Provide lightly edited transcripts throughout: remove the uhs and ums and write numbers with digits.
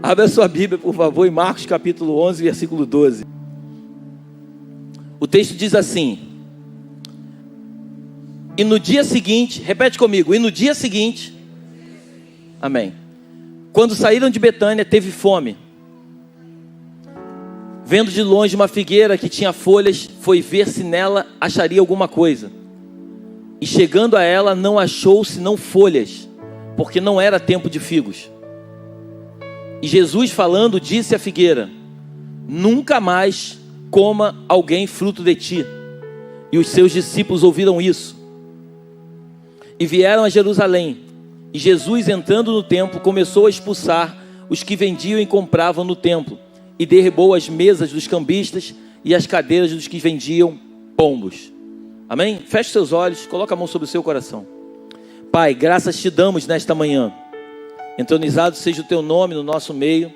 Abra a sua Bíblia, por favor, em Marcos capítulo 11, versículo 12. O texto diz assim: e no dia seguinte, repete comigo, e no dia seguinte, amém, quando saíram de Betânia, teve fome. Vendo de longe uma figueira que tinha folhas, foi ver se nela acharia alguma coisa. E chegando a ela, não achou senão folhas, porque não era tempo de figos. E Jesus falando, disse à figueira: nunca mais coma alguém fruto de ti. E os seus discípulos ouviram isso. E vieram a Jerusalém. E Jesus, entrando no templo, começou a expulsar os que vendiam e compravam no templo. E derribou as mesas dos cambistas e as cadeiras dos que vendiam pombos. Amém? Feche seus olhos, coloca a mão sobre o seu coração. Pai, graças te damos nesta manhã. Entronizado seja o teu nome no nosso meio.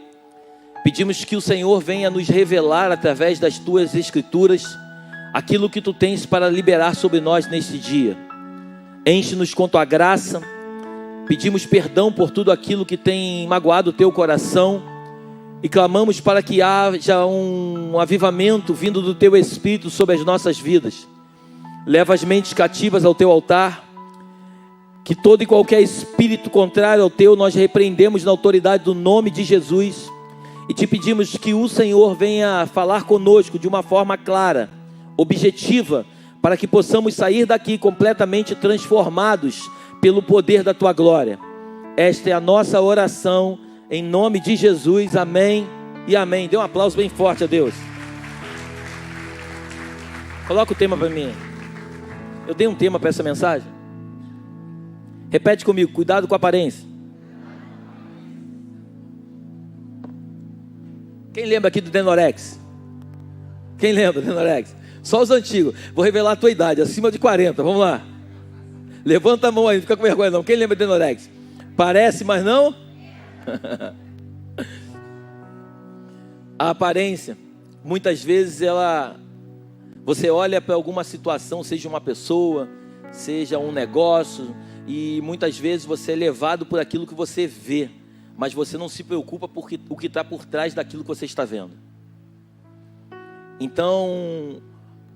Pedimos que o Senhor venha nos revelar através das tuas escrituras aquilo que tu tens para liberar sobre nós neste dia. Enche-nos com tua graça. Pedimos perdão por tudo aquilo que tem magoado o teu coração. E clamamos para que haja um avivamento vindo do teu Espírito sobre as nossas vidas. Leva as mentes cativas ao teu altar. Que todo e qualquer espírito contrário ao teu, nós repreendemos na autoridade do nome de Jesus. E te pedimos que o Senhor venha falar conosco de uma forma clara, objetiva, para que possamos sair daqui completamente transformados pelo poder da tua glória. Esta é a nossa oração. Em nome de Jesus, amém e amém. Dê um aplauso bem forte a Deus. Coloca o tema para mim. Eu dei um tema para essa mensagem. Repete comigo, cuidado com a aparência. Quem lembra aqui do Denorex? Quem lembra do Denorex? Só os antigos. Vou revelar a tua idade, acima de 40, vamos lá. Levanta a mão aí, não fica com vergonha não. Quem lembra do Denorex? Parece, mas não... A aparência, muitas vezes você olha para alguma situação, seja uma pessoa, seja um negócio, e muitas vezes você é levado por aquilo que você vê, mas você não se preocupa por o que está por trás daquilo que você está vendo. Então,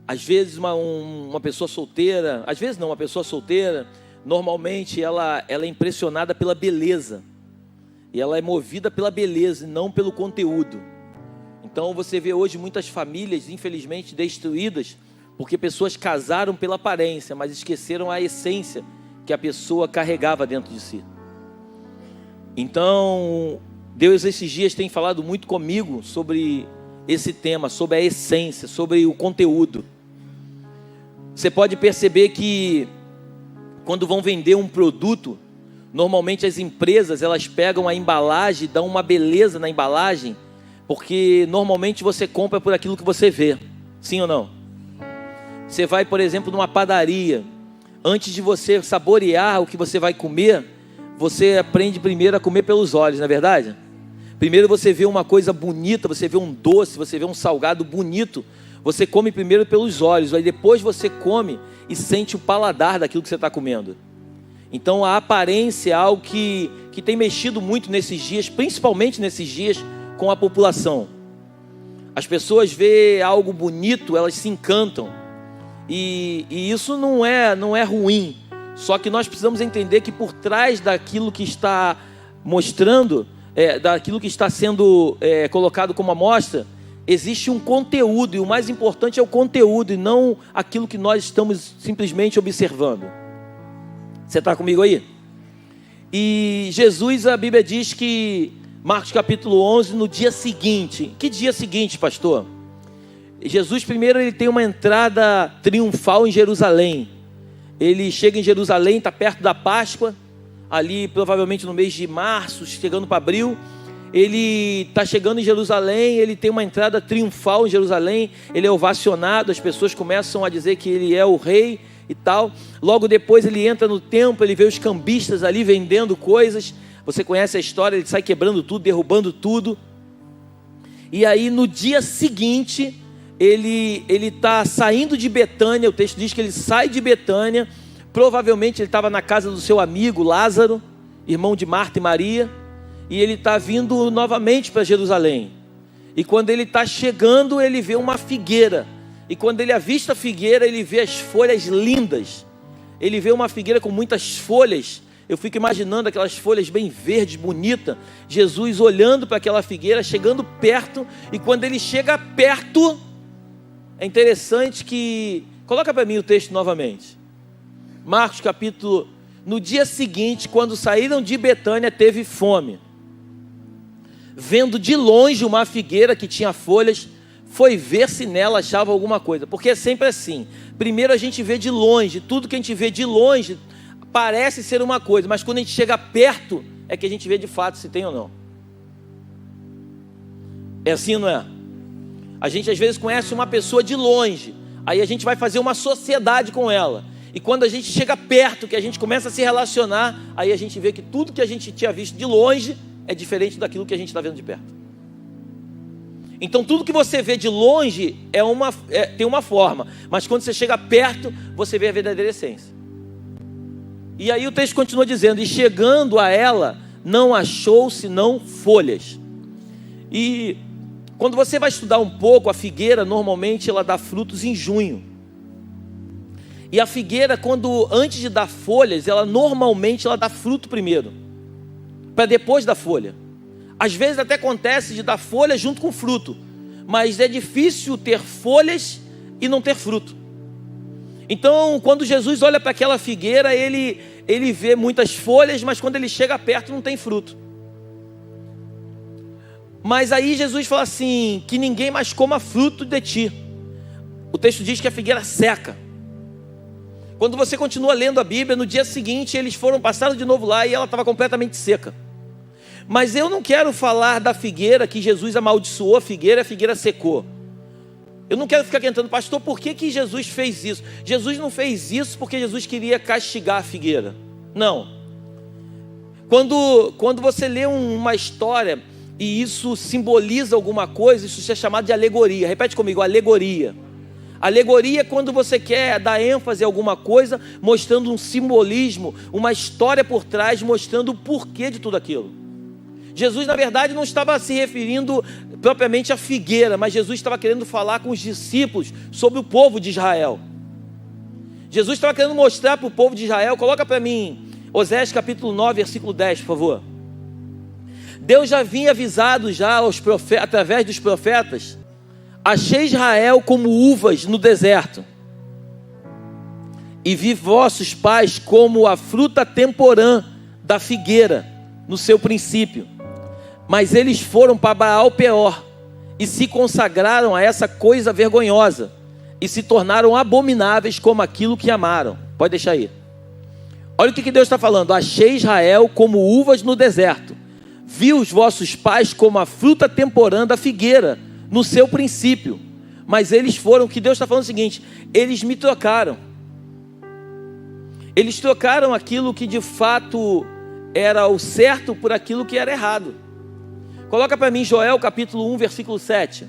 às vezes uma pessoa solteira, às vezes não, uma pessoa solteira, normalmente ela é impressionada pela beleza. E ela é movida pela beleza e não pelo conteúdo. Então você vê hoje muitas famílias, infelizmente, destruídas, porque pessoas casaram pela aparência, mas esqueceram a essência que a pessoa carregava dentro de si. Então, Deus esses dias tem falado muito comigo sobre esse tema, sobre a essência, sobre o conteúdo. Você pode perceber que quando vão vender um produto, normalmente as empresas, elas pegam a embalagem, dão uma beleza na embalagem, porque normalmente você compra por aquilo que você vê, sim ou não? Você vai, por exemplo, numa padaria, antes de você saborear o que você vai comer, você aprende primeiro a comer pelos olhos, não é verdade? Primeiro você vê uma coisa bonita, você vê um doce, você vê um salgado bonito, você come primeiro pelos olhos, aí depois você come e sente o paladar daquilo que você está comendo. Então a aparência é algo que tem mexido muito nesses dias, principalmente nesses dias com a população. As pessoas veem algo bonito, elas se encantam. E isso não é ruim. Só que nós precisamos entender que por trás daquilo que está mostrando, daquilo que está sendo colocado como amostra, existe um conteúdo. E o mais importante é o conteúdo e não aquilo que nós estamos simplesmente observando. Você está comigo aí? E Jesus, a Bíblia diz que, Marcos capítulo 11, no dia seguinte. Que dia seguinte, pastor? Jesus primeiro ele tem uma entrada triunfal em Jerusalém. Ele chega em Jerusalém, está perto da Páscoa, ali provavelmente no mês de março, chegando para abril. Ele está chegando em Jerusalém, ele tem uma entrada triunfal em Jerusalém, ele é ovacionado, as pessoas começam a dizer que ele é o rei e tal. Logo depois ele entra no templo, ele vê os cambistas ali vendendo coisas. Você conhece a história, ele sai quebrando tudo, derrubando tudo. E aí no dia seguinte, ele está saindo de Betânia. O texto diz que ele sai de Betânia. Provavelmente ele estava na casa do seu amigo Lázaro, irmão de Marta e Maria. e ele está vindo novamente para Jerusalém. E quando ele está chegando, ele vê uma figueira. E quando ele avista a figueira, ele vê as folhas lindas. Ele vê uma figueira com muitas folhas. Eu fico imaginando aquelas folhas bem verdes, bonitas. Jesus olhando para aquela figueira, chegando perto. E quando ele chega perto, é interessante que... Coloca para mim o texto novamente. Marcos capítulo... No dia seguinte, quando saíram de Betânia, teve fome. Vendo de longe uma figueira que tinha folhas, foi ver se nela achava alguma coisa. Porque é sempre assim. Primeiro a gente vê de longe. Tudo que a gente vê de longe parece ser uma coisa, mas quando a gente chega perto, é que a gente vê de fato se tem ou não. É assim, não é? A gente às vezes conhece uma pessoa de longe, aí a gente vai fazer uma sociedade com ela. E quando a gente chega perto, que a gente começa a se relacionar, aí a gente vê que tudo que a gente tinha visto de longe é diferente daquilo que a gente está vendo de perto. Então tudo que você vê de longe tem uma forma, mas quando você chega perto, você vê a verdadeira essência. E aí o texto continua dizendo, e chegando a ela, não achou senão folhas. E quando você vai estudar um pouco, a figueira normalmente ela dá frutos em junho. E a figueira, antes de dar folhas, ela normalmente dá fruto primeiro, para depois dar folha. Às vezes até acontece de dar folha junto com fruto, mas é difícil ter folhas e não ter fruto. Então, quando Jesus olha para aquela figueira, ele vê muitas folhas, mas quando ele chega perto não tem fruto. Mas aí Jesus fala assim, que ninguém mais coma fruto de ti. O texto diz que a figueira seca. Quando você continua lendo a Bíblia, no dia seguinte eles passaram de novo lá e ela estava completamente seca. Mas eu não quero falar da figueira que Jesus amaldiçoou a figueira secou. Eu não quero ficar tentando, pastor, por que Jesus fez isso? Jesus não fez isso porque Jesus queria castigar a figueira. Não. Quando você lê uma história e isso simboliza alguma coisa, isso é chamado de alegoria. Repete comigo, alegoria. Alegoria é quando você quer dar ênfase a alguma coisa, mostrando um simbolismo, uma história por trás, mostrando o porquê de tudo aquilo. Jesus, na verdade, não estava se referindo propriamente à figueira, mas Jesus estava querendo falar com os discípulos sobre o povo de Israel. Jesus estava querendo mostrar para o povo de Israel, coloca para mim, Oséias capítulo 9, versículo 10, por favor. Deus já havia avisado através dos profetas, achei Israel como uvas no deserto, e vi vossos pais como a fruta temporã da figueira no seu princípio. Mas eles foram para Baal-peor e se consagraram a essa coisa vergonhosa e se tornaram abomináveis como aquilo que amaram. Pode deixar aí. Olha o que Deus está falando. Achei Israel como uvas no deserto. Vi os vossos pais como a fruta temporã da figueira no seu princípio. Mas eles foram, que Deus está falando o seguinte, eles me trocaram. Eles trocaram aquilo que de fato era o certo por aquilo que era errado. Coloca para mim Joel capítulo 1, versículo 7.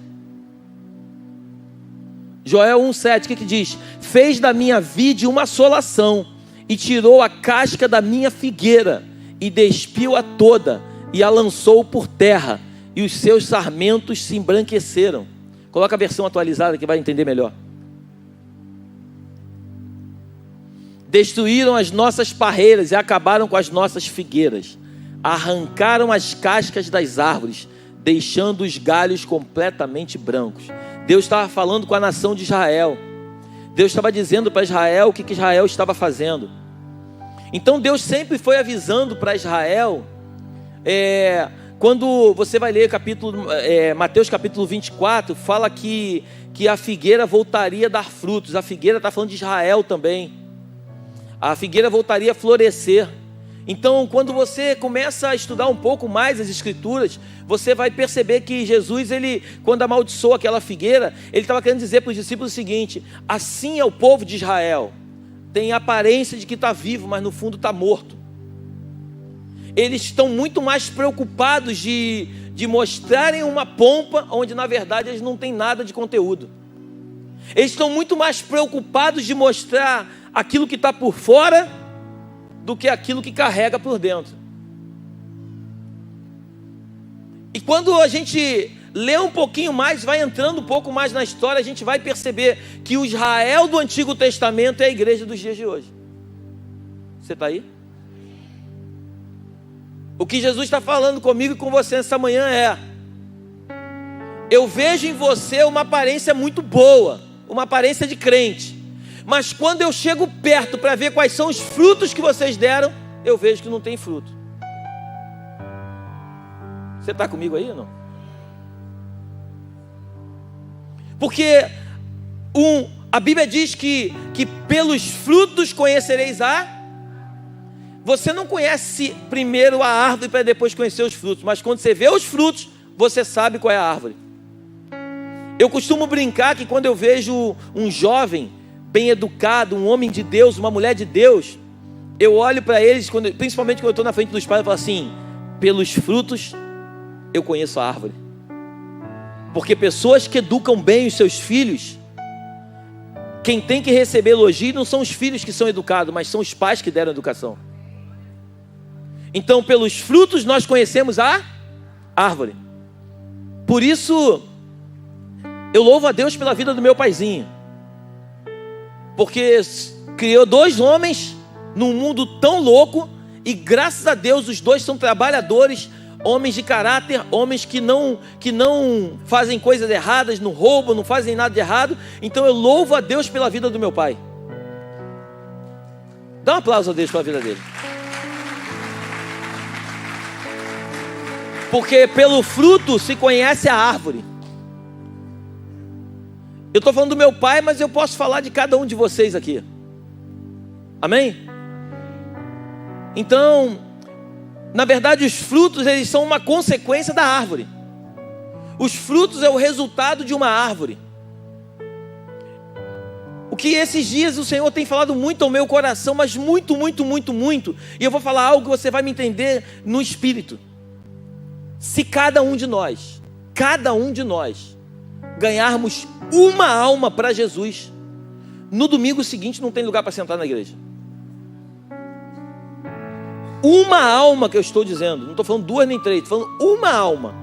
Joel 1, 7, o que diz? Fez da minha vide uma assolação, e tirou a casca da minha figueira, e despiu-a toda, e a lançou por terra, e os seus sarmentos se embranqueceram. Coloca a versão atualizada que vai entender melhor. Destruíram as nossas parreiras e acabaram com as nossas figueiras. Arrancaram as cascas das árvores, deixando os galhos completamente brancos. Deus estava falando com a nação de Israel. Deus estava dizendo para Israel o que Israel estava fazendo. Então Deus sempre foi avisando para Israel. Quando você vai ler Mateus capítulo 24, fala que a figueira voltaria a dar frutos. A figueira está falando de Israel também. A figueira voltaria a florescer. Então, quando você começa a estudar um pouco mais as Escrituras, você vai perceber que Jesus, quando amaldiçoou aquela figueira, ele estava querendo dizer para os discípulos o seguinte: assim é o povo de Israel, tem a aparência de que está vivo, mas no fundo está morto. Eles estão muito mais preocupados de mostrarem uma pompa, onde na verdade eles não têm nada de conteúdo. Eles estão muito mais preocupados de mostrar aquilo que está por fora, do que aquilo que carrega por dentro. E quando a gente lê um pouquinho mais, vai entrando um pouco mais na história, a gente vai perceber que o Israel do Antigo Testamento é a igreja dos dias de hoje. Você está aí? O que Jesus está falando comigo e com você nessa manhã é: eu vejo em você uma aparência muito boa, uma aparência de crente, mas quando eu chego perto para ver quais são os frutos que vocês deram, eu vejo que não tem fruto. Você está comigo aí ou não? Porque a Bíblia diz que pelos frutos conhecereis a... Você não conhece primeiro a árvore para depois conhecer os frutos, mas quando você vê os frutos, você sabe qual é a árvore. Eu costumo brincar que quando eu vejo um jovem bem educado, um homem de Deus, uma mulher de Deus, eu olho para eles, principalmente quando eu estou na frente dos pais, eu falo assim: pelos frutos eu conheço a árvore. Porque pessoas que educam bem os seus filhos, quem tem que receber elogio não são os filhos que são educados, mas são os pais que deram educação. Então, pelos frutos nós conhecemos a árvore. Por isso, eu louvo a Deus pela vida do meu paizinho, porque criou 2 homens num mundo tão louco, e graças a Deus os 2 são trabalhadores, homens de caráter, homens que não fazem coisas erradas, não roubam, não fazem nada de errado. Então eu louvo a Deus pela vida do meu pai. Dá um aplauso a Deus pela vida dele. Porque pelo fruto se conhece a árvore. Eu estou falando do meu pai, mas eu posso falar de cada um de vocês aqui. Amém? Então, na verdade, os frutos, eles são uma consequência da árvore. Os frutos é o resultado de uma árvore. O que esses dias o Senhor tem falado muito ao meu coração, mas muito. E eu vou falar algo que você vai me entender no espírito. Se cada um de nós ganharmos uma alma para Jesus, no domingo seguinte não tem lugar para sentar na igreja. Uma alma que eu estou dizendo, não estou falando 2 nem 3, estou falando uma alma.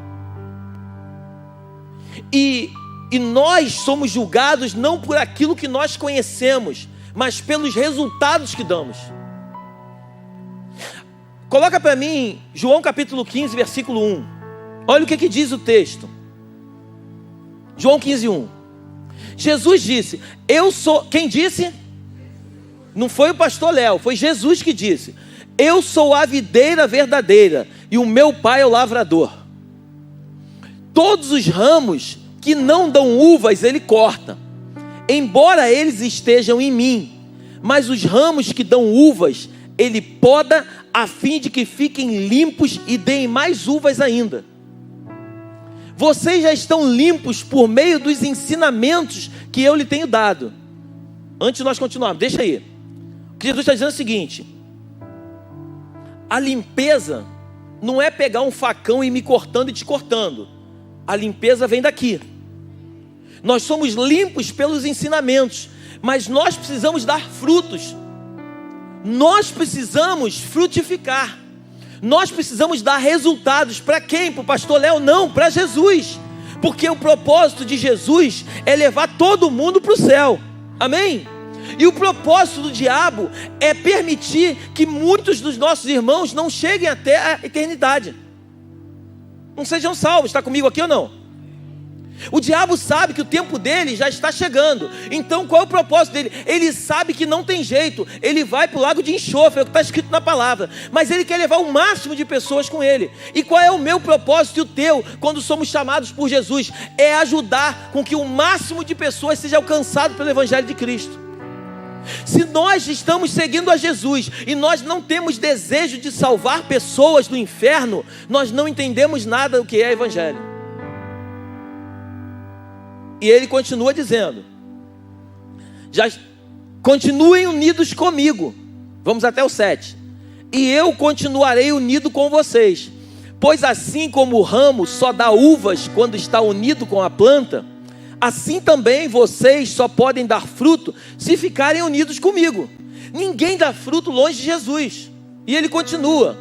E nós somos julgados não por aquilo que nós conhecemos, mas pelos resultados que damos. Coloca para mim João capítulo 15, versículo 1. Olha o que diz o texto. João 15, 1. Jesus disse: eu sou... Quem disse? Não foi o pastor Léo, foi Jesus que disse: eu sou a videira verdadeira e o meu pai é o lavrador. Todos os ramos que não dão uvas ele corta, embora eles estejam em mim. Mas os ramos que dão uvas ele poda, a fim de que fiquem limpos e deem mais uvas ainda. Vocês já estão limpos por meio dos ensinamentos que eu lhe tenho dado. Antes de nós continuarmos, deixa aí. O que Jesus está dizendo é o seguinte: a limpeza não é pegar um facão e me cortando e te cortando. A limpeza vem daqui. Nós somos limpos pelos ensinamentos, mas nós precisamos dar frutos. Nós precisamos frutificar. Nós precisamos dar resultados. Para quem? Para o pastor Léo? Não, para Jesus. Porque o propósito de Jesus é levar todo mundo para o céu. Amém? E o propósito do diabo é permitir que muitos dos nossos irmãos não cheguem até a eternidade, não sejam salvos. Está comigo aqui ou não? O diabo sabe que o tempo dele já está chegando. Então qual é o propósito dele? Ele sabe que não tem jeito, ele vai para o lago de enxofre, é o que está escrito na palavra. Mas ele quer levar o máximo de pessoas com ele. E qual é o meu propósito e o teu, quando somos chamados por Jesus? É ajudar com que o máximo de pessoas seja alcançado pelo Evangelho de Cristo. Se nós estamos seguindo a Jesus e nós não temos desejo de salvar pessoas do inferno, nós não entendemos nada do que é Evangelho. E ele continua dizendo: já continuem unidos comigo. Vamos até o 7. E eu continuarei unido com vocês. Pois assim como o ramo só dá uvas quando está unido com a planta, assim também vocês só podem dar fruto se ficarem unidos comigo. Ninguém dá fruto longe de Jesus. E ele continua: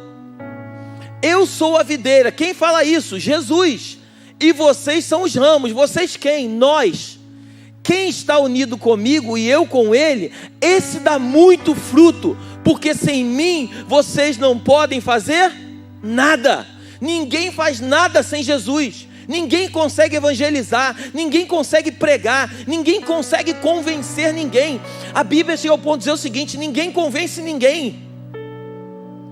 Eu sou a videira. Quem fala isso? Jesus. E vocês são os ramos. Vocês quem? Nós. Quem está unido comigo e eu com ele, esse dá muito fruto, porque sem mim vocês não podem fazer nada. Ninguém faz nada sem Jesus. Ninguém consegue evangelizar, ninguém consegue pregar, ninguém consegue convencer ninguém. A Bíblia chega ao ponto de dizer o seguinte: ninguém convence ninguém,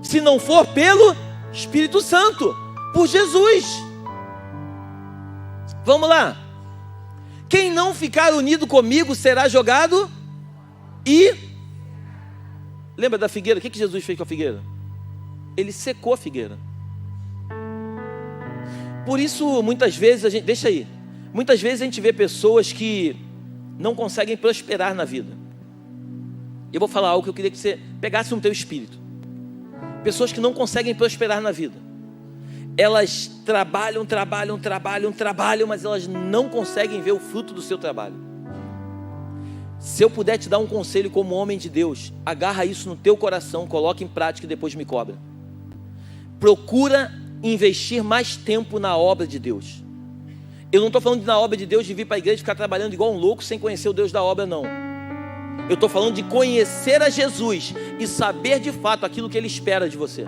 se não for pelo Espírito Santo, por Jesus. Vamos lá. Quem não ficar unido comigo será jogado e... Lembra da figueira? O que Jesus fez com a figueira? Ele secou a figueira. Por isso, muitas vezes, muitas vezes a gente vê pessoas que não conseguem prosperar na vida. Eu vou falar algo que eu queria que você pegasse no teu espírito. Pessoas que não conseguem prosperar na vida. Elas trabalham, mas elas não conseguem ver o fruto do seu trabalho. Se eu puder te dar um conselho como homem de Deus, agarra isso no teu coração, coloca em prática e depois me cobra. Procura investir mais tempo na obra de Deus. Eu não estou falando de na obra de Deus de vir para a igreja e ficar trabalhando igual um louco sem conhecer o Deus da obra, não. Eu estou falando de conhecer a Jesus e saber de fato aquilo que Ele espera de você.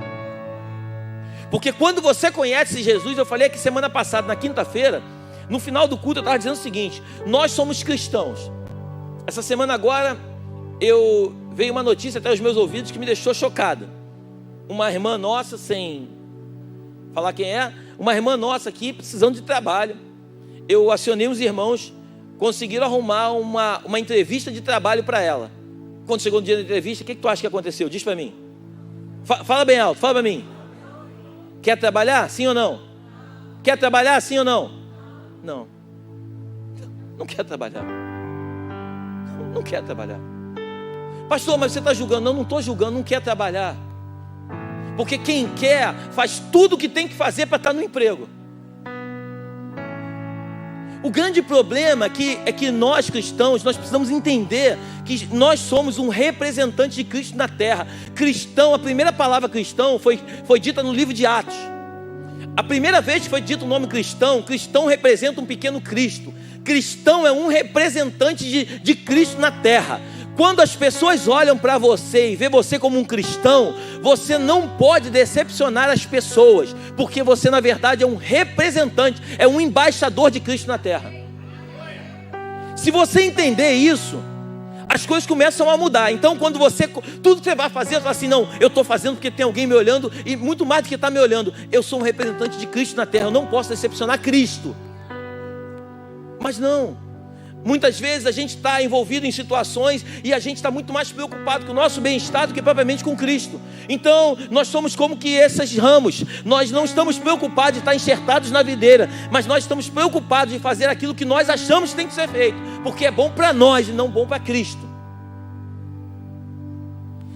Porque quando você conhece Jesus, eu falei aqui semana passada, na quinta-feira, no final do culto eu estava dizendo o seguinte: nós somos cristãos. Essa semana agora, veio uma notícia até aos meus ouvidos que me deixou chocada. Uma irmã nossa, sem falar quem é, uma irmã nossa aqui precisando de trabalho. Eu acionei os irmãos, conseguiram arrumar uma entrevista de trabalho para ela. Quando chegou no dia da entrevista, o que tu acha que aconteceu? Diz para mim. Fala bem alto, fala para mim. Quer trabalhar? Sim ou não? Quer trabalhar? Sim ou não? Não. Não quer trabalhar. Não quer trabalhar. Pastor, mas você está julgando. Não estou julgando, não quer trabalhar. Porque quem quer, faz tudo o que tem que fazer para estar no emprego. O grande problema é que nós cristãos, nós precisamos entender que nós somos um representante de Cristo na terra. Cristão, a primeira palavra cristão foi dita no livro de Atos. A primeira vez que foi dito o nome cristão, cristão representa um pequeno Cristo. Cristão é um representante de Cristo na terra. Quando as pessoas olham para você e vê você como um cristão, você não pode decepcionar as pessoas, porque você na verdade é um representante, é um embaixador de Cristo na terra. Se você entender isso, as coisas começam a mudar. Então quando tudo que você vai fazer, você fala assim: não, eu estou fazendo porque tem alguém me olhando, e muito mais do que está me olhando, eu sou um representante de Cristo na terra, eu não posso decepcionar Cristo. Mas não. Muitas vezes a gente está envolvido em situações e a gente está muito mais preocupado com o nosso bem-estar do que propriamente com Cristo. Então nós somos como que esses ramos. Nós não estamos preocupados de estar enxertados na videira, mas nós estamos preocupados de fazer aquilo que nós achamos que tem que ser feito, porque é bom para nós e não bom para Cristo.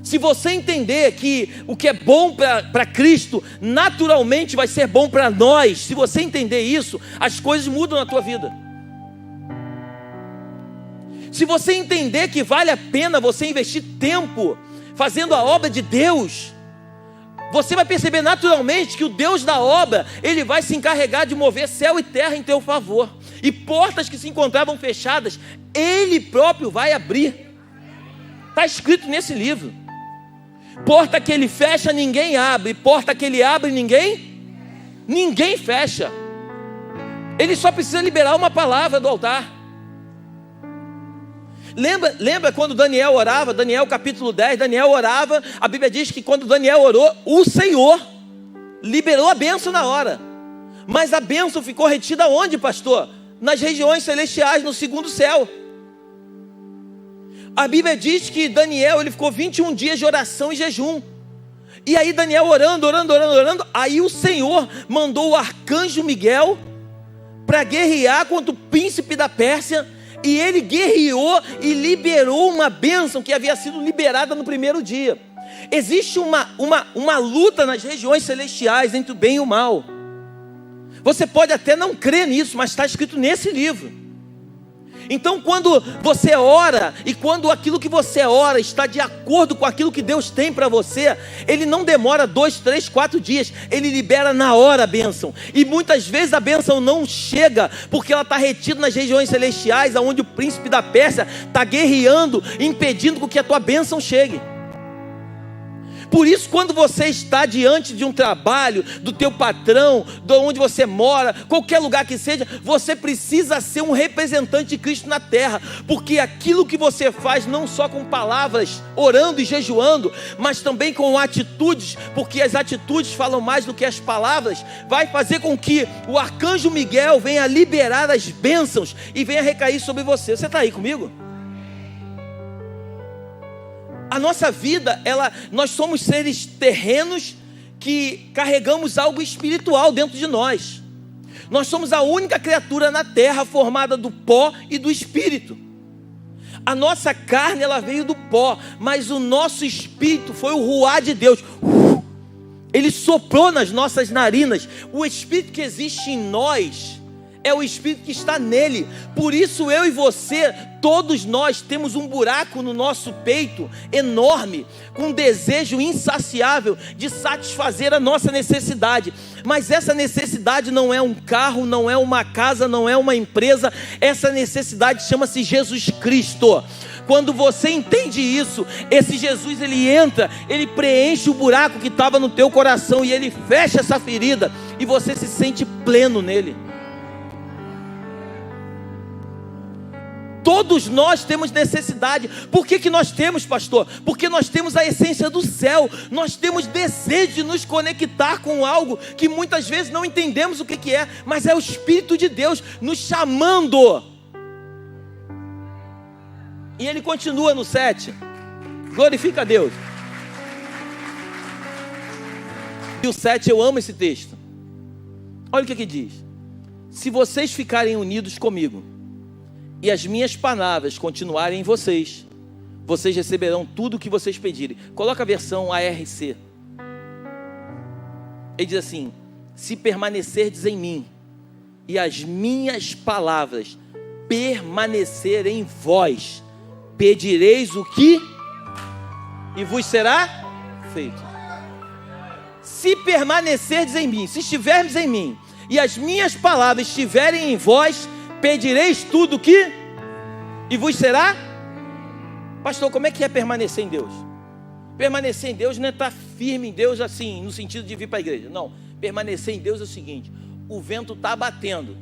Se você entender que o que é bom para Cristo naturalmente vai ser bom para nós, se você entender isso, as coisas mudam na tua vida. Se você entender que vale a pena você investir tempo fazendo a obra de Deus, você vai perceber naturalmente que o Deus da obra, Ele vai se encarregar de mover céu e terra em teu favor. E portas que se encontravam fechadas, Ele próprio vai abrir. Está escrito nesse livro. Porta que Ele fecha, ninguém abre. Porta que Ele abre, ninguém fecha. Ele só precisa liberar uma palavra do altar. Lembra quando Daniel orava? Daniel capítulo 10, Daniel orava. A Bíblia diz que quando Daniel orou, o Senhor liberou a bênção na hora. Mas a bênção ficou retida onde, pastor? Nas regiões celestiais, no segundo céu. A Bíblia diz que Daniel, ele ficou 21 dias de oração e jejum. E aí Daniel orando, aí o Senhor mandou o arcanjo Miguel para guerrear contra o príncipe da Pérsia. E ele guerreou e liberou uma bênção que havia sido liberada no primeiro dia. Existe uma luta nas regiões celestiais entre o bem e o mal. Você pode até não crer nisso, mas está escrito nesse livro. Então quando você ora, e quando aquilo que você ora está de acordo com aquilo que Deus tem para você, Ele não demora 2, 3, 4 dias, Ele libera na hora a bênção. E muitas vezes a bênção não chega, porque ela está retida nas regiões celestiais, onde o príncipe da Pérsia está guerreando, impedindo que a tua bênção chegue. Por isso, quando você está diante de um trabalho, do teu patrão, de onde você mora, qualquer lugar que seja, você precisa ser um representante de Cristo na terra, porque aquilo que você faz, não só com palavras, orando e jejuando, mas também com atitudes, porque as atitudes falam mais do que as palavras, vai fazer com que o arcanjo Miguel venha liberar as bênçãos e venha recair sobre você. Você está aí comigo? A nossa vida, nós somos seres terrenos que carregamos algo espiritual dentro de nós. Nós somos a única criatura na terra formada do pó e do espírito. A nossa carne, ela veio do pó, mas o nosso espírito foi o ruá de Deus. Ele soprou nas nossas narinas. O espírito que existe em nós é o espírito que está nele. Por isso eu e você, todos nós temos um buraco no nosso peito enorme, com um desejo insaciável de satisfazer a nossa necessidade. Mas essa necessidade não é um carro, não é uma casa, não é uma empresa. Essa necessidade chama-se Jesus Cristo. Quando você entende isso, esse Jesus, ele entra, ele preenche o buraco que estava no teu coração e ele fecha essa ferida e você se sente pleno nele. Todos nós temos necessidade. Por que nós temos, pastor? Porque nós temos a essência do céu. Nós temos desejo de nos conectar com algo que muitas vezes não entendemos o que é, mas é o Espírito de Deus nos chamando. E ele continua no 7. Glorifica a Deus. E o 7, eu amo esse texto. Olha o que diz: se vocês ficarem unidos comigo e as minhas palavras continuarem em vocês, vocês receberão tudo o que vocês pedirem. Coloca a versão ARC. Ele diz assim: se permanecerdes em mim e as minhas palavras permanecerem em vós, pedireis o que e vos será feito. Se permanecerdes em mim, se estivermos em mim e as minhas palavras estiverem em vós, pedireis tudo o que e vos será. Pastor, como é que é permanecer em Deus? Permanecer em Deus não é estar firme em Deus assim, no sentido de vir para a igreja. Não, permanecer em Deus é o seguinte: o vento está batendo,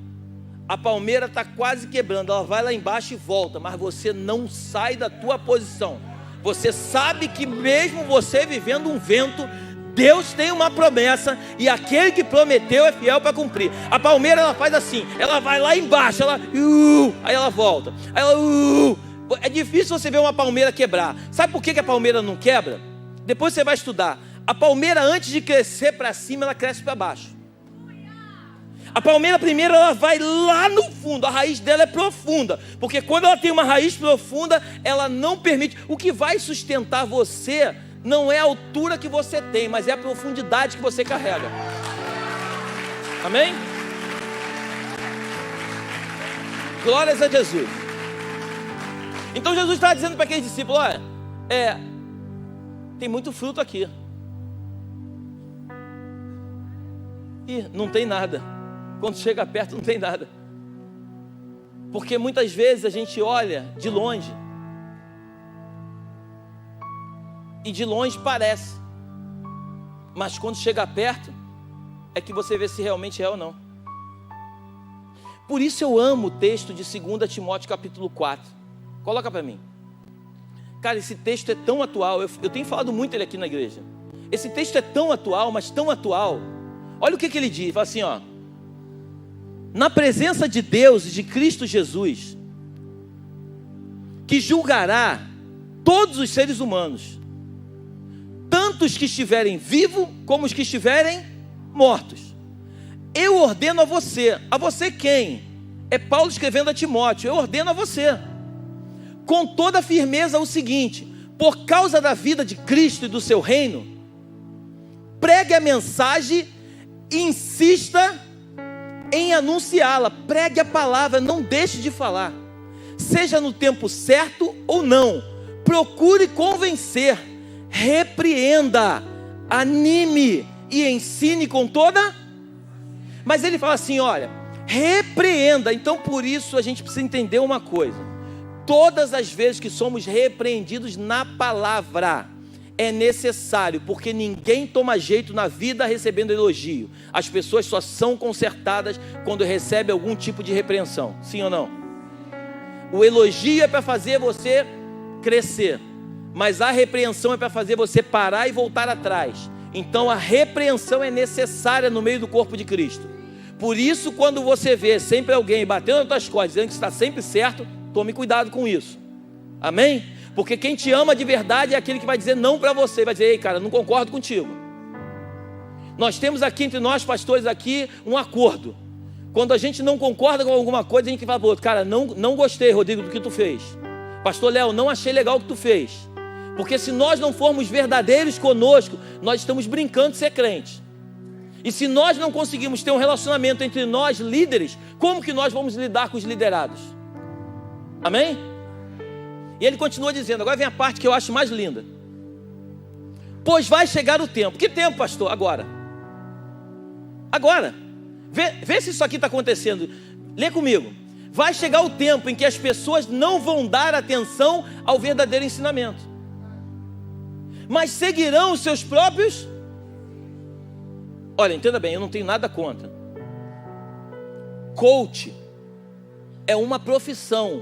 a palmeira está quase quebrando, ela vai lá embaixo e volta, mas você não sai da tua posição. Você sabe que mesmo você vivendo um vento, Deus tem uma promessa e aquele que prometeu é fiel para cumprir. A palmeira, ela faz assim, ela vai lá embaixo, aí ela volta, aí é difícil você ver uma palmeira quebrar. Sabe por que a palmeira não quebra? Depois você vai estudar. A palmeira, antes de crescer para cima, ela cresce para baixo. A palmeira primeiro, ela vai lá no fundo, a raiz dela é profunda, porque quando ela tem uma raiz profunda, ela não permite. O que vai sustentar você não é a altura que você tem, mas é a profundidade que você carrega. Amém? Glórias a Jesus. Então Jesus está dizendo para aqueles discípulos: olha, tem muito fruto aqui e não tem nada. Quando chega perto não tem nada, porque muitas vezes a gente olha de longe e de longe parece, mas quando chega perto é que você vê se realmente é ou não. Por isso eu amo o texto de 2 Timóteo capítulo 4. Coloca para mim. Cara, esse texto é tão atual, eu tenho falado muito ele aqui na igreja. Esse texto é tão atual, mas tão atual. Olha o que ele diz, fala assim, ó: na presença de Deus e de Cristo Jesus, que julgará todos os seres humanos, tanto os que estiverem vivos como os que estiverem mortos. Eu ordeno a você quem? É Paulo escrevendo a Timóteo. Eu ordeno a você, com toda firmeza, o seguinte: por causa da vida de Cristo e do seu reino, pregue a mensagem e insista em anunciá-la. Pregue a palavra, não deixe de falar. seja no tempo certo ou não, procure convencer, repreenda, anime e ensine com toda. Mas ele fala assim, olha, repreenda. Então por isso a gente precisa entender uma coisa: todas as vezes que somos repreendidos na palavra, é necessário, porque ninguém toma jeito na vida recebendo elogio. As pessoas só são consertadas quando recebem algum tipo de repreensão, sim ou não? O elogio é para fazer você crescer, mas a repreensão é para fazer você parar e voltar atrás. Então a repreensão é necessária no meio do corpo de Cristo. Por isso, quando você vê sempre alguém batendo nas tuas costas, dizendo que está sempre certo, tome cuidado com isso, amém? Porque quem te ama de verdade é aquele que vai dizer não para você, vai dizer, ei cara, não concordo contigo. Nós temos aqui entre nós pastores aqui um acordo. Quando a gente não concorda com alguma coisa, a gente fala para o outro, cara, não gostei, Rodrigo, do que tu fez. Pastor Léo, não achei legal o que tu fez. Porque se nós não formos verdadeiros conosco, nós estamos brincando de ser crente. E se nós não conseguimos ter um relacionamento entre nós líderes, como que nós vamos lidar com os liderados? Amém? E ele continua dizendo, agora vem a parte que eu acho mais linda. Pois vai chegar o tempo. Que tempo, pastor? Agora. Agora. Vê se isso aqui está acontecendo. Lê comigo. Vai chegar o tempo em que as pessoas não vão dar atenção ao verdadeiro ensinamento, mas seguirão os seus próprios. Olha, entenda bem, eu não tenho nada contra. Coach é uma profissão,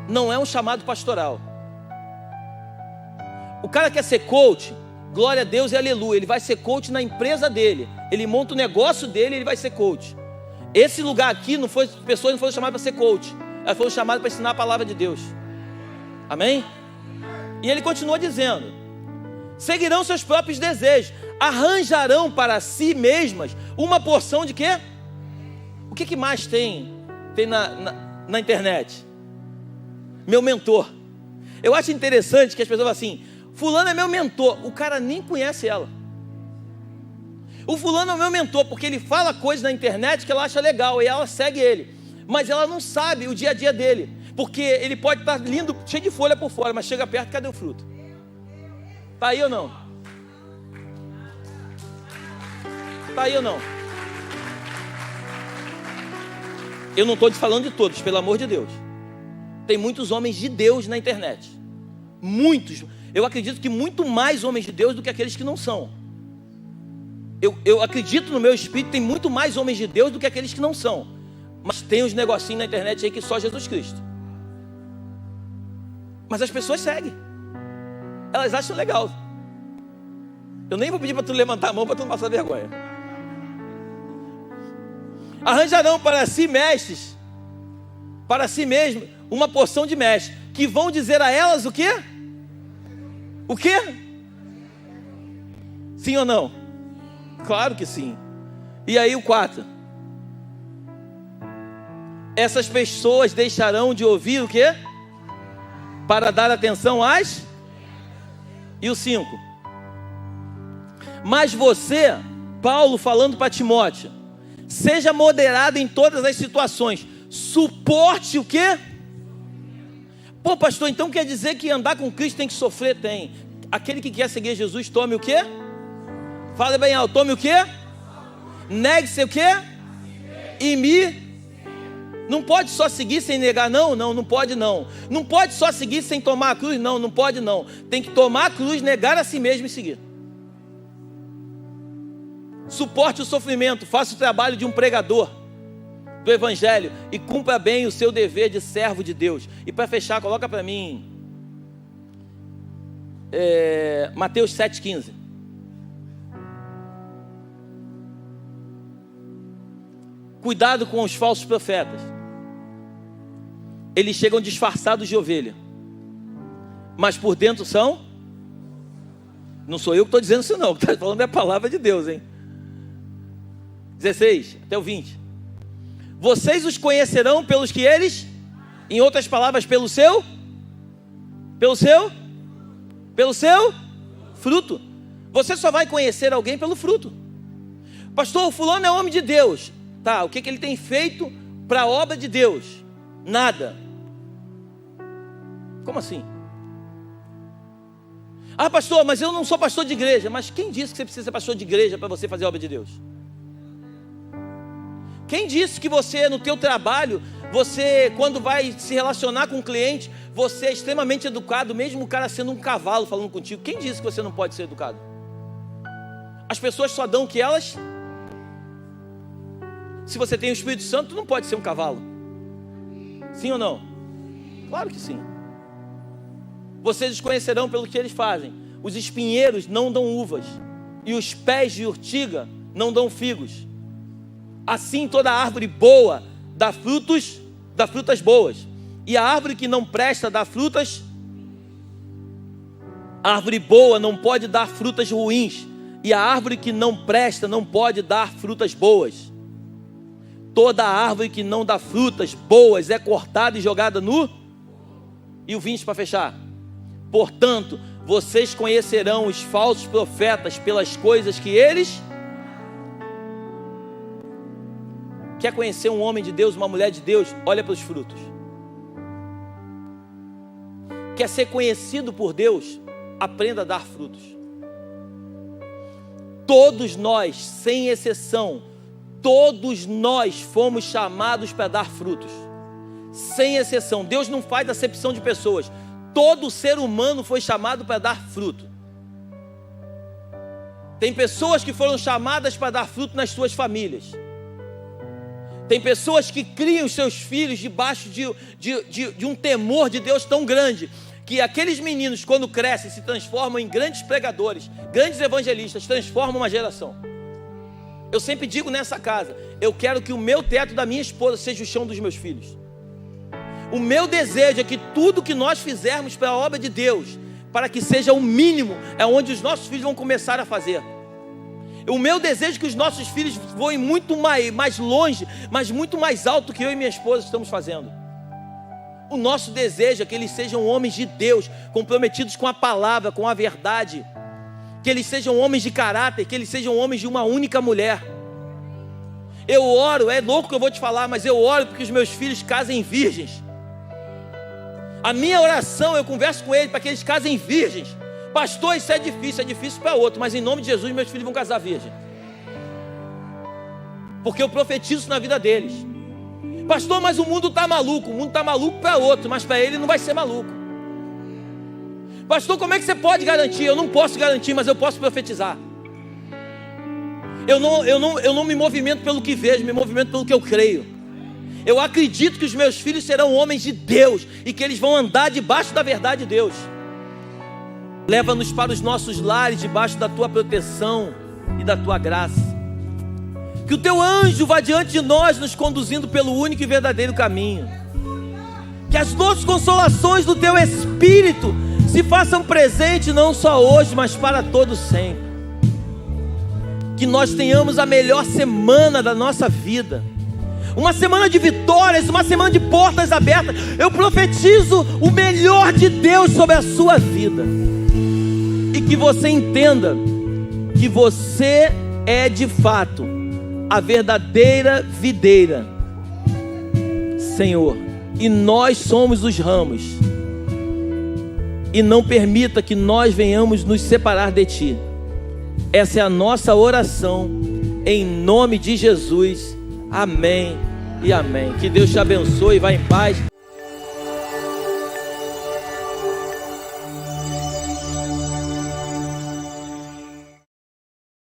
não é um chamado pastoral. O cara quer ser coach, glória a Deus e aleluia, ele vai ser coach na empresa dele, ele monta o negócio dele, ele vai ser coach. Esse lugar aqui, pessoas não foram chamadas para ser coach, elas foram chamadas para ensinar a palavra de Deus, amém? E ele continua dizendo, seguirão seus próprios desejos, arranjarão para si mesmas uma porção de quê? O que mais tem na internet? Meu mentor. Eu acho interessante que as pessoas falam assim, fulano é meu mentor, o cara nem conhece ela. O fulano é meu mentor porque ele fala coisas na internet que ela acha legal e ela segue ele, mas ela não sabe o dia a dia dele, porque ele pode estar lindo, cheio de folha por fora, mas chega perto, cadê o fruto? Está aí ou não? Está aí ou não? Eu não estou te falando de todos, pelo amor de Deus. Tem muitos homens de Deus na internet. Muitos. Eu acredito que muito mais homens de Deus do que aqueles que não são. Eu acredito no meu espírito, tem muito mais homens de Deus do que aqueles que não são. Mas tem uns negocinhos na internet aí que só Jesus Cristo. Mas as pessoas seguem. Elas acham legal. Eu nem vou pedir para tu levantar a mão para tu não passar vergonha. Arranjarão para si mestres, para si mesmo, uma porção de mestres, que vão dizer a elas o quê? O quê? Sim ou não? Claro que sim. E aí o 4. Essas pessoas deixarão de ouvir o quê? Para dar atenção às... E o 5. Mas você, Paulo falando para Timóteo, seja moderado em todas as situações, suporte o quê? Pô pastor, então quer dizer que andar com Cristo tem que sofrer? Tem. Aquele que quer seguir Jesus, tome o quê? Fala bem alto, tome o quê? Negue-se o quê? E me... Não pode só seguir sem negar, não pode não. Não pode só seguir sem tomar a cruz, não pode não. Tem que tomar a cruz, negar a si mesmo e seguir. Suporte o sofrimento, faça o trabalho de um pregador do Evangelho e cumpra bem o seu dever de servo de Deus. E para fechar, coloca para mim Mateus 7,15. Cuidado com os falsos profetas. Eles chegam disfarçados de ovelha, mas por dentro são... Não sou eu que estou dizendo isso não, o que está falando é a palavra de Deus, hein? 16 até o 20. Vocês os conhecerão pelos que eles, em outras palavras, pelo seu fruto. Você só vai conhecer alguém pelo fruto. Pastor, o fulano é homem de Deus. Tá, o que ele tem feito para a obra de Deus? Nada. Como assim? Ah, pastor, mas eu não sou pastor de igreja. Mas quem disse que você precisa ser pastor de igreja para você fazer a obra de Deus? Quem disse que você, no teu trabalho, você, quando vai se relacionar com um cliente, você é extremamente educado, mesmo o cara sendo um cavalo falando contigo? Quem disse que você não pode ser educado? As pessoas só dão o que elas... Se você tem o Espírito Santo, tu não pode ser um cavalo. Sim ou não? Claro que sim. Vocês os conhecerão pelo que eles fazem. Os espinheiros não dão uvas, e os pés de urtiga não dão figos. Assim toda árvore boa dá frutas boas, e a árvore que não presta dá frutas. A árvore boa não pode dar frutas ruins, e a árvore que não presta não pode dar frutas boas. Toda árvore que não dá frutas boas é cortada e jogada no... E o 20 para fechar. Portanto, vocês conhecerão os falsos profetas pelas coisas que eles... Quer conhecer um homem de Deus, uma mulher de Deus? Olha para os frutos. Quer ser conhecido por Deus? Aprenda a dar frutos. Todos nós, sem exceção, todos nós fomos chamados para dar frutos. Sem exceção. Deus não faz acepção de pessoas. Todo ser humano foi chamado para dar fruto. Tem pessoas que foram chamadas para dar fruto nas suas famílias. Tem pessoas que criam os seus filhos debaixo de um temor de Deus tão grande, que aqueles meninos, quando crescem, se transformam em grandes pregadores, grandes evangelistas, transformam uma geração. Eu sempre digo nessa casa, eu quero que o meu teto da minha esposa seja o chão dos meus filhos. O meu desejo é que tudo que nós fizermos para a obra de Deus, para que seja o mínimo, é onde os nossos filhos vão começar a fazer. O meu desejo é que os nossos filhos voem muito mais longe, mas muito mais alto que eu e minha esposa estamos fazendo. O nosso desejo é que eles sejam homens de Deus, comprometidos com a palavra, com a verdade. Que eles sejam homens de caráter, que eles sejam homens de uma única mulher. Eu oro, é louco que eu vou te falar, mas eu oro porque os meus filhos casem virgens. A minha oração, eu converso com eles para que eles casem virgens. Pastor, isso é difícil para outro, mas em nome de Jesus meus filhos vão casar virgem. Porque eu profetizo na vida deles. Pastor, mas o mundo está maluco. O mundo está maluco para outro, mas para ele não vai ser maluco. Pastor, como é que você pode garantir? Eu não posso garantir, mas eu posso profetizar. Eu não me movimento pelo que vejo, me movimento pelo que eu creio. Eu acredito que os meus filhos serão homens de Deus e que eles vão andar debaixo da verdade de Deus. Leva-nos para os nossos lares debaixo da tua proteção e da tua graça. Que o teu anjo vá diante de nós, nos conduzindo pelo único e verdadeiro caminho. Que as doces consolações do teu Espírito se façam presentes não só hoje, mas para todo sempre. Que nós tenhamos a melhor semana da nossa vida. Uma semana de vitórias, uma semana de portas abertas. Eu profetizo o melhor de Deus sobre a sua vida. E que você entenda que você é de fato a verdadeira videira, Senhor, e nós somos os ramos. E não permita que nós venhamos nos separar de Ti. Essa é a nossa oração, em nome de Jesus. Amém e amém. Que Deus te abençoe e vá em paz.